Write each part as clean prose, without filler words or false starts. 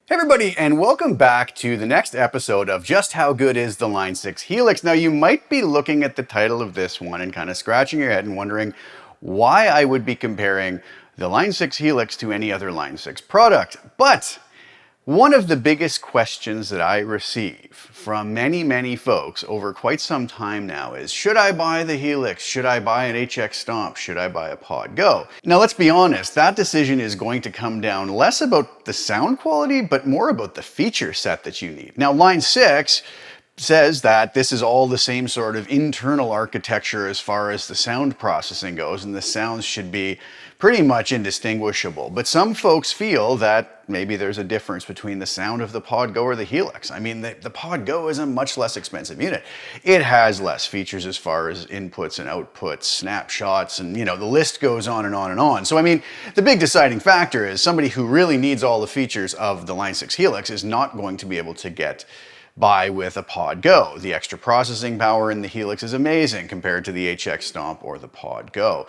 Hey everybody, and welcome back to the next episode of Just How Good Is the Line 6 Helix. Now you might be looking at the title of this one and kind of scratching your head and wondering why I would be comparing the Line 6 Helix to any other Line 6 product. But one of the biggest questions that I receive from many folks over quite some time now is, should I buy the Helix? Should I buy an HX Stomp? Should I buy a PodGo? Now let's be honest, that decision is going to come down less about the sound quality, but more about the feature set that you need. Now Line 6 says that this is all the same sort of internal architecture as far as the sound processing goes, and the sounds should be pretty much indistinguishable. But some folks feel that maybe there's a difference between the sound of the PodGo or the Helix. I mean, the PodGo is a much less expensive unit. It has less features as far as inputs and outputs, snapshots, and the list goes on and on and on. So I mean, the big deciding factor is somebody who really needs all the features of the Line 6 Helix is not going to be able to get by with a PodGo. The extra processing power in the Helix is amazing compared to the HX Stomp or the PodGo.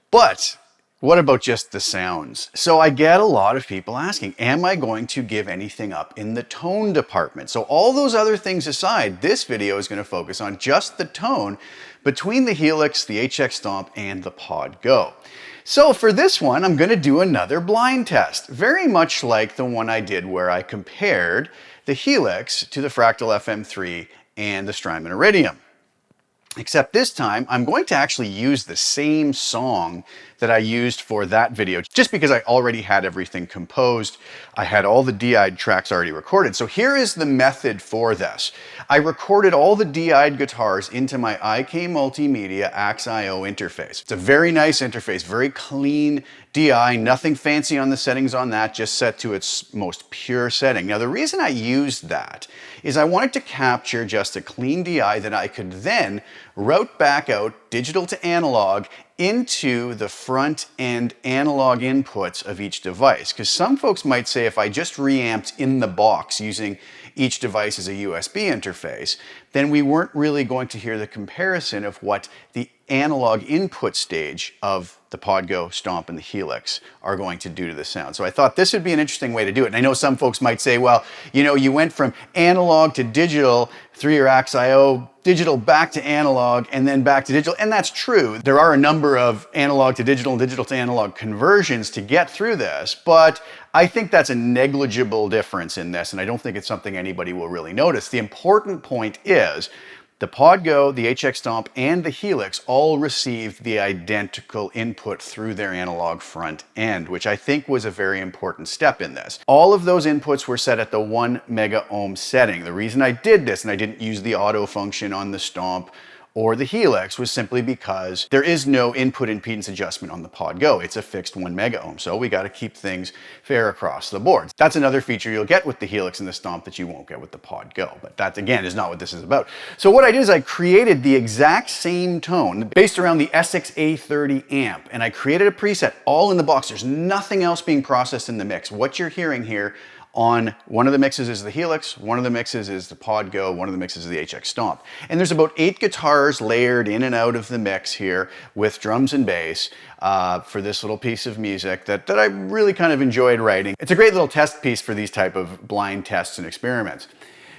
But what about just the sounds? So I get a lot of people asking, am I going to give anything up in the tone department? So all those other things aside, this video is going to focus on just the tone between the Helix, the HX Stomp, and the PodGo. So for this one, I'm going to do another blind test, very much like the one I did where I compared the Helix to the Fractal FM3 and the Strymon Iridium. Except this time, I'm going to actually use the same song that I used for that video, just because I already had everything composed. I had all the DI'd tracks already recorded. So here is the method for this. I recorded all the DI'd guitars into my IK Multimedia AXIO interface. It's a very nice interface, very clean DI, nothing fancy on the settings on that, just set to its most pure setting. Now the reason I used that is I wanted to capture just a clean DI that I could then route back out digital to analog into the front end analog inputs of each device. Because some folks might say if I just reamped in the box using each device as a USB interface, then we weren't really going to hear the comparison of what the analog input stage of the PodGo, Stomp, and the Helix are going to do to the sound. So I thought this would be an interesting way to do it. And I know some folks might say, well, you went from analog to digital through your AXIO, digital back to analog, and then back to digital. And that's true. There are a number of analog to digital and digital to analog conversions to get through this, but I think that's a negligible difference in this, and I don't think it's something anybody will really notice. The important point is the PodGo, the HX Stomp, and the Helix all received the identical input through their analog front end, which I think was a very important step in this. All of those inputs were set at the 1 mega ohm setting. The reason I did this, and I didn't use the auto function on the Stomp or the Helix, was simply because there is no input impedance adjustment on the PodGo. It's a fixed 1 mega ohm, so we got to keep things fair across the board. That's another feature you'll get with the Helix and the Stomp that you won't get with the PodGo, but that again is not what this is about. So what I did is I created the exact same tone based around the Essex A30 amp, and I created a preset all in the box. There's nothing else being processed in the mix. What you're hearing here on one of the mixes is the Helix, one of the mixes is the PodGo, one of the mixes is the HX Stomp. And there's about 8 guitars layered in and out of the mix here with drums and bass for this little piece of music that I really kind of enjoyed writing. It's a great little test piece for these type of blind tests and experiments.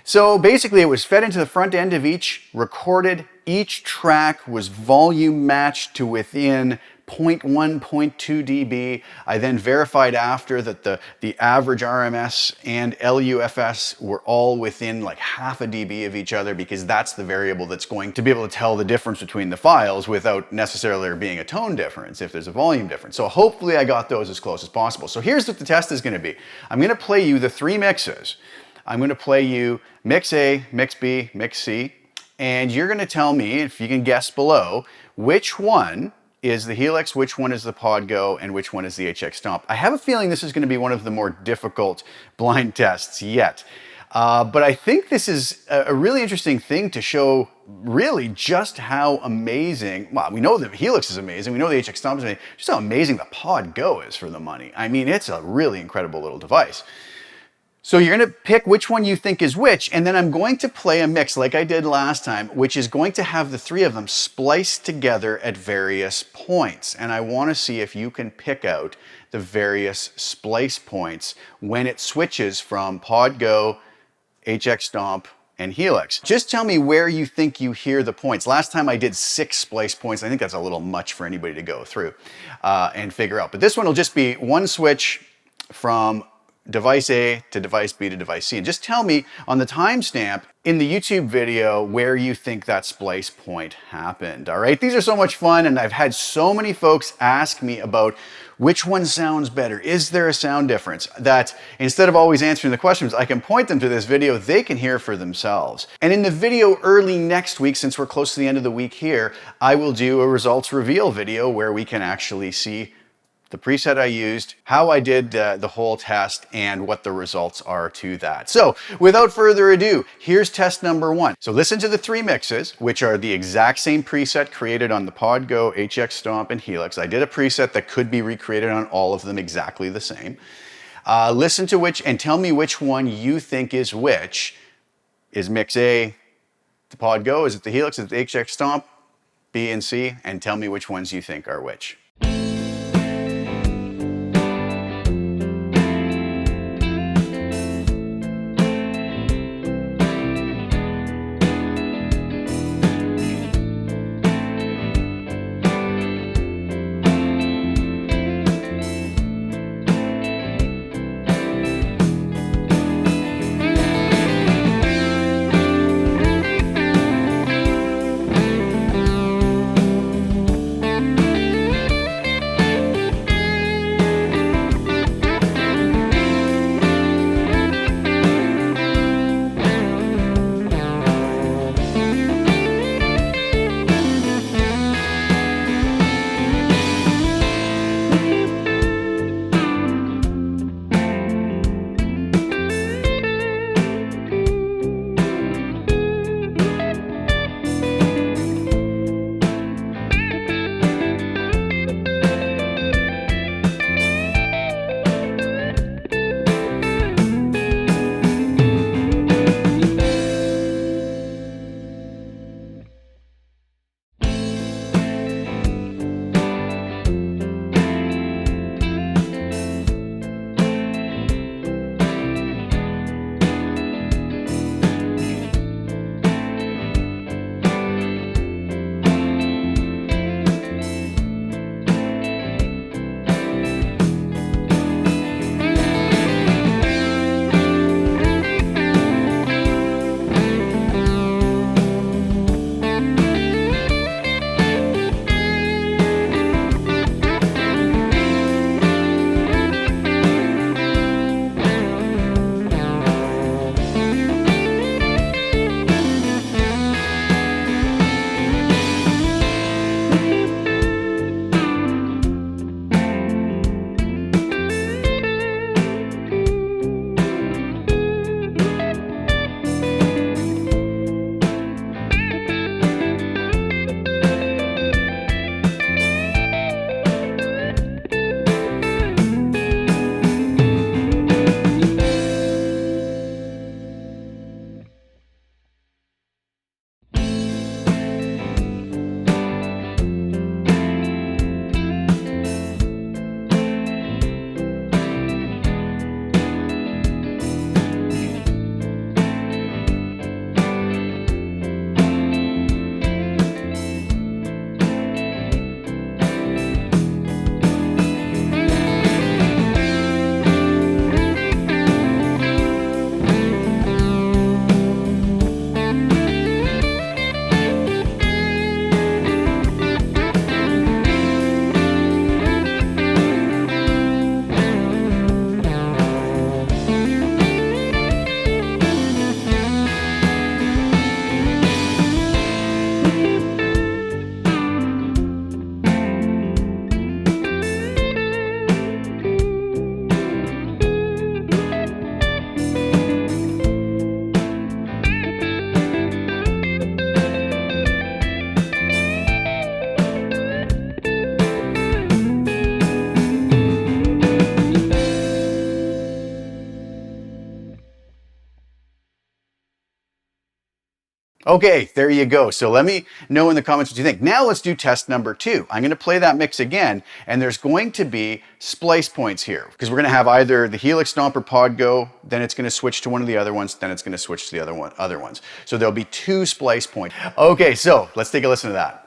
So basically it was fed into the front end of each, recorded. Each track was volume matched to within 0.1, 0.2 dB. I then verified after that the average RMS and LUFS were all within like half a dB of each other, because that's the variable that's going to be able to tell the difference between the files without necessarily there being a tone difference if there's a volume difference. So hopefully I got those as close as possible. So here's what the test is going to be. I'm going to play you the 3 mixes. I'm going to play you mix A, mix B, mix C, and you're going to tell me, if you can guess below, which one is the Helix, which one is the PodGo, and which one is the HX Stomp. I have a feeling this is going to be one of the more difficult blind tests yet. But I think this is a really interesting thing to show really just how amazing, well, we know the Helix is amazing, we know the HX Stomp is amazing, just how amazing the PodGo is for the money. I mean, it's a really incredible little device. So you're going to pick which one you think is which, and then I'm going to play a mix like I did last time, which is going to have the three of them spliced together at various points. And I want to see if you can pick out the various splice points when it switches from PodGo, HX Stomp, and Helix. Just tell me where you think you hear the points. Last time I did 6 splice points. I think that's a little much for anybody to go through and figure out. But this one will just be one switch from device A to device B to device C. And just tell me on the timestamp in the YouTube video where you think that splice point happened. All right, these are so much fun, and I've had so many folks ask me about which one sounds better. Is there a sound difference? That instead of always answering the questions, I can point them to this video, they can hear for themselves. And in the video early next week, since we're close to the end of the week here, I will do a results reveal video where we can actually see the preset I used, how I did the whole test, and what the results are to that. So without further ado, here's test number 1. So listen to the 3 mixes, which are the exact same preset created on the PodGo, HX Stomp, and Helix. I did a preset that could be recreated on all of them exactly the same. Listen to which and tell me which one you think is which. Is mix A the PodGo? Is it the Helix? Is it the HX Stomp? B and C? And tell me which ones you think are which. Okay, there you go. So let me know in the comments what you think. Now let's do test number 2. I'm going to play that mix again, and there's going to be splice points here because we're going to have either the Helix Stomp or PodGo, then it's going to switch to one of the other ones, then it's going to switch to the other ones. So there'll be 2 splice points. Okay, so let's take a listen to that.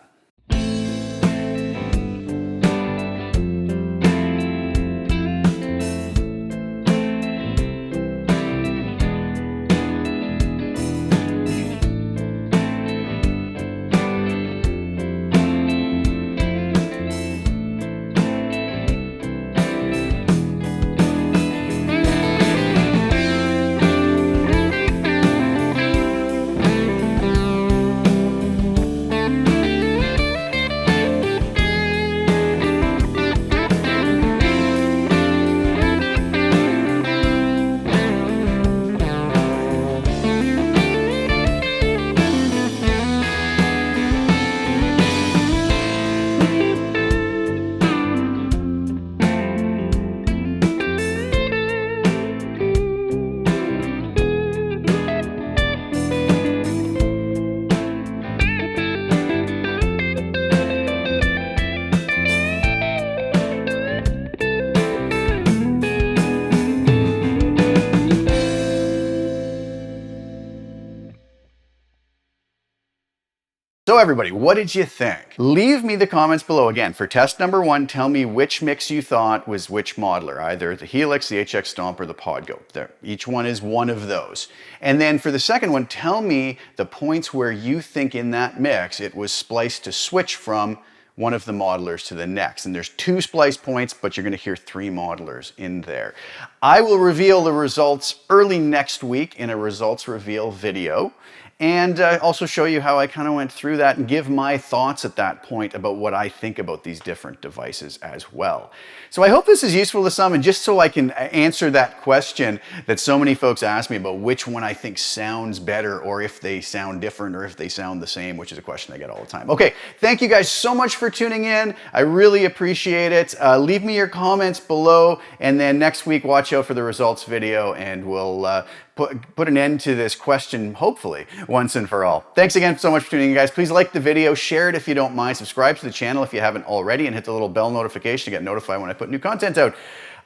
So everybody, what did you think? Leave me the comments below. Again, for test number 1, tell me which mix you thought was which modeler, either the Helix, the HX Stomp, or the PodGo. There, each one is one of those. And then for the second one, tell me the points where you think in that mix it was spliced to switch from one of the modelers to the next. And there's 2 splice points, but you're gonna hear 3 modelers in there. I will reveal the results early next week in a results reveal video. And also show you how I kind of went through that and give my thoughts at that point about what I think about these different devices as well. So I hope this is useful to some, and just so I can answer that question that so many folks ask me about which one I think sounds better, or if they sound different, or if they sound the same, which is a question I get all the time. Okay, thank you guys so much for tuning in. I really appreciate it. Leave me your comments below, and then next week watch out for the results video, and we'll put an end to this question, hopefully, once and for all. Thanks again so much for tuning in, guys. Please like the video, share it if you don't mind, subscribe to the channel if you haven't already, and hit the little bell notification to get notified when I put new content out.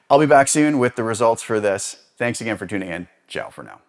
I'll be back soon with the results for this. Thanks again for tuning in. Ciao for now.